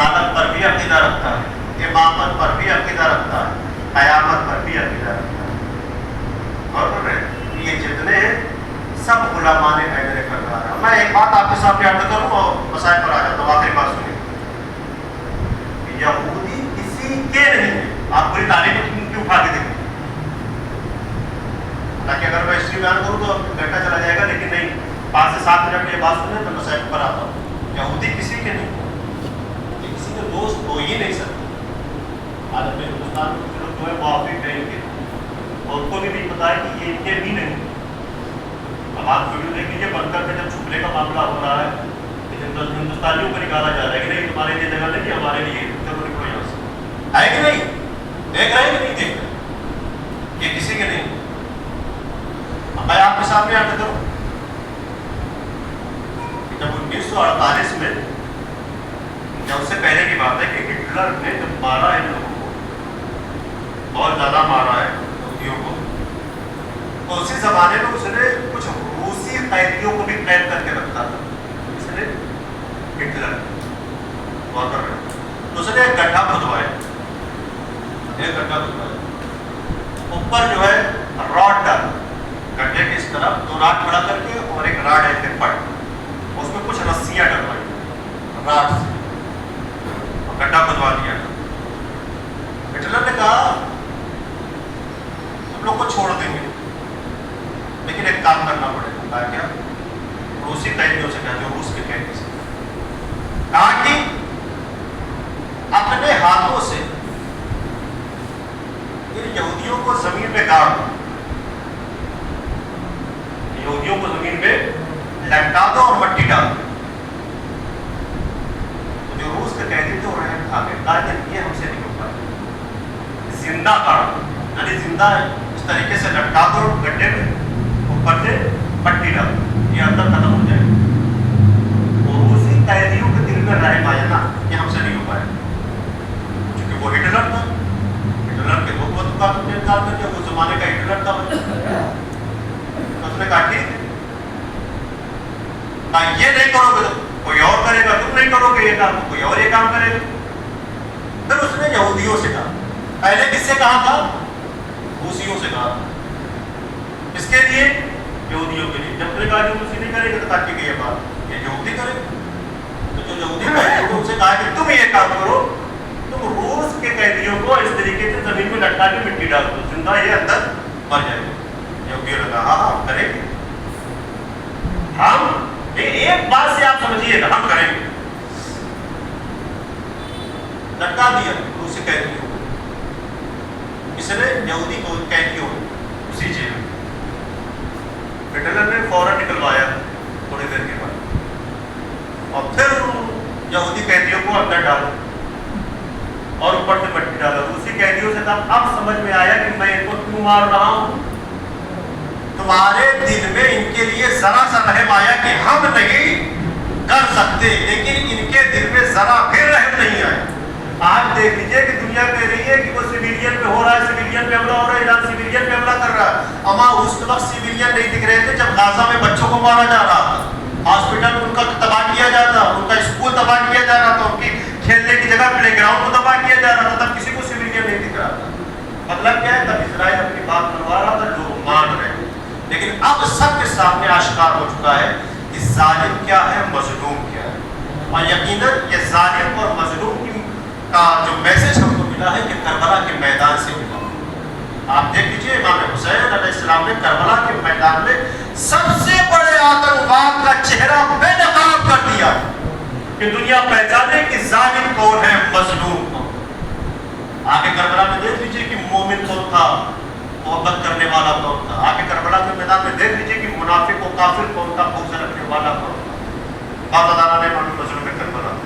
رسالت پر بھی عقیدہ رکھتا ہے، امامت پر بھی عقیدہ رکھتا ہے، قیامت پر بھی عقیدہ رکھتا ہے. اور یہ جتنے ہیں سب علماء نے حیدر کردار ہے. میں ایک بات آپ کے سامنے عرض کروں اور مسائل پر آ جاتا ہوں. آخری بات سنیں، یہودی کسی کے نہیں ہے. آپ پوری تعلیم کی اٹھا کے دیکھیں، تاکہ اگر میں ہسٹری بیان کروں تو گھنٹہ چلا جائے گا، لیکن نہیں، 5 سے 7 منٹ یہ بات سنیں تو مسائل پر آتا ہوں. یہودی کسی کے نہیں، یہ کسی کے دوست ہو ہی نہیں سکتے. آج اپنے ہندوستان میں کچھ لوگ جو ہے موافق ہیں ان کے، اور ان کو بھی نہیں پتا ہے کہ یہ ان کے بھی نہیں. اب آپ ویڈیو دیکھ لیجیے، بنکر میں جب چھپنے کا معاملہ ہو رہا ہے، ہندوستانیوں کو نکالا جا رہا ہے کہ نہیں تمہارے لیے جگہ نہیں، ہمارے لیے چلو نکلو یہاں سے. ہے کہ نہیں؟ دیکھ رہے ہیں کہ نہیں دیکھ رہے؟ یہ کسی کے نہیں. میں آپ کے سامنے عرض کروں، جب 1948 میں، یا اس سے پہلے کی بات ہے کہ ہٹلر نے جب مارا ہے ان لوگوں کو، بہت زیادہ مارا ہے یہودیوں کو، تو اسی زمانے میں اس نے کچھ روسی قیدیوں کو بھی قید کر کے رکھا تھا. اس نے ہٹلر غور کر رہے ہیں، تو اس نے ایک گڈھا کھدوایا، اوپر جو ہے راڈ ڈال، گڈھے کے اس طرف 2 راڈ کھڑا کر کے اور ایک راڈ ایسے پٹ، اس میں کچھ رسیاں ڈلوائی راڈ سے، اور گڈھا کھدوا دیا. ہٹلر نے کہا ہم لوگ کو چھوڑ دیں گے، لیکن ایک کام کرنا پڑے گا. کہا کیا؟ روسی قیدیوں سے کہا، جو روس کے قیدی سے کہا کہ اپنے ہاتھوں سے یہودیوں کو زمین پہ گاڑ دو، یہودیوں کو زمین پہ لٹکا دو اور مٹی ڈال دو. جو روس کے قیدی تھے وہ رحم کھا گئے، کہا کہ یہ ہم سے نہیں ہو پائے، زندہ کاٹ دو، یعنی زندہ اس طریقے سے لٹکا دو گڈھے میں، اوپر سے مٹی ڈال دو، یہ اندر ختم ہو جائے. وہ روسی قیدیوں کے دل میں رحم آیا نا، یہ ہم سے نہیں ہو پائے، کیونکہ وہ ہٹلر تھا. ہٹلر کے حکومت کا تم نے انکار کر دیا، وہ زمانے کا ہٹلر تھا. اس نے کہا ٹھیک ہے، یہ نہیں کرو گے تو کوئی اور کرے گا، تم نہیں کرو گے یہ کام کوئی اور یہ کام کرے گا. پھر اس نے یہودیوں سے کہا، پہلے کس سے کہا تھا؟ روسیوں سے کہا تھا. اس کے لیے یہودیوں کے لیے. جب نے کہا کہ روسی نہیں کرے گا تو تاکہ کہ یہ بات یہ یہودی کرے. تو جو یہودی قیدی تھے ان سے کہا کہ تم یہ کام کرو، تم روس کے قیدیوں کو اس طریقے سے زمین میں لٹکا کے مٹی ڈال دو، زندہ یہ اندر مر جائے گا. یہودیوں نے کہا ہاں کریں گے ہم. ایک بات سے آپ سمجھیے گا، ہم کریں گے. لٹکا دیا روسی قیدیوں کو، اس نے یہودی کو قیدیوں اسی جیل میں. ہٹلر نے فوراً نکلوایا تھوڑی دیر کے بعد، اور پھر یہودی قیدیوں کو اندر ڈالا اور اوپر سے مٹی ڈالا. روسی قیدیوں سے کہا اب سمجھ میں آیا کہ میں ان کو کیوں مار رہا ہوں. تمہارے دل میں ان کے لیے ذرا سا رحم آیا کہ ہم نہیں کر سکتے، لیکن ان کے دل میں ذرا بھی رحم نہیں آیا. آج دیکھ لیجئے کہ دنیا کہہ رہی ہے کہ وہ سویلین پہ ہو رہا ہے، سویلین پہ حملہ ہو رہا ہے، ایران سویلین پہ حملہ کر رہا ہے. اما اس وقت سویلین نہیں دکھ رہے تھے جب غازہ میں بچوں کو مارا جا رہا تھا، ہاسپٹل ان کا تباہ کیا جا رہا، ان کا اسکول تباہ کیا جا رہا تھا، ان کی کھیلنے کی جگہ پلے گراؤنڈ کو تباہ کیا جا رہا تھا. تب کسی کو سویلین نہیں دکھ رہا تھا. مطلب کیا ہے؟ تب اسرائیل اپنی بات منوا رہا تھا، لوگ مان رہے. لیکن اب سب کے سامنے آشکار ہو چکا ہے کہ ظالم کیا ہے، مظلوم کیا ہے. اور یقیناً یہ ظالم اور مظلوم کا جو میسج ہم کو ملا ہے کہ کربلا کے میدان سے ملا. آپ دیکھ لیجیے امام حسین علیہ السلام نے کربلا کے میدان میں سب سے بڑے آتنکواد کا چہرہ بے نقاب کر دیا کہ دنیا پہچانے کہ ظالم کون ہے، مظلوم کون. آگے کربلا میں دیکھ لیجیے کہ مومن کون تھا، محبت کرنے والا کون تھا. آگے کربلا کے میدان میں دیکھ لیجیے کہ منافق و کافر کون تھا، بغض رکھنے والا کون تھا. بابا دانا نے مظلوم کربلا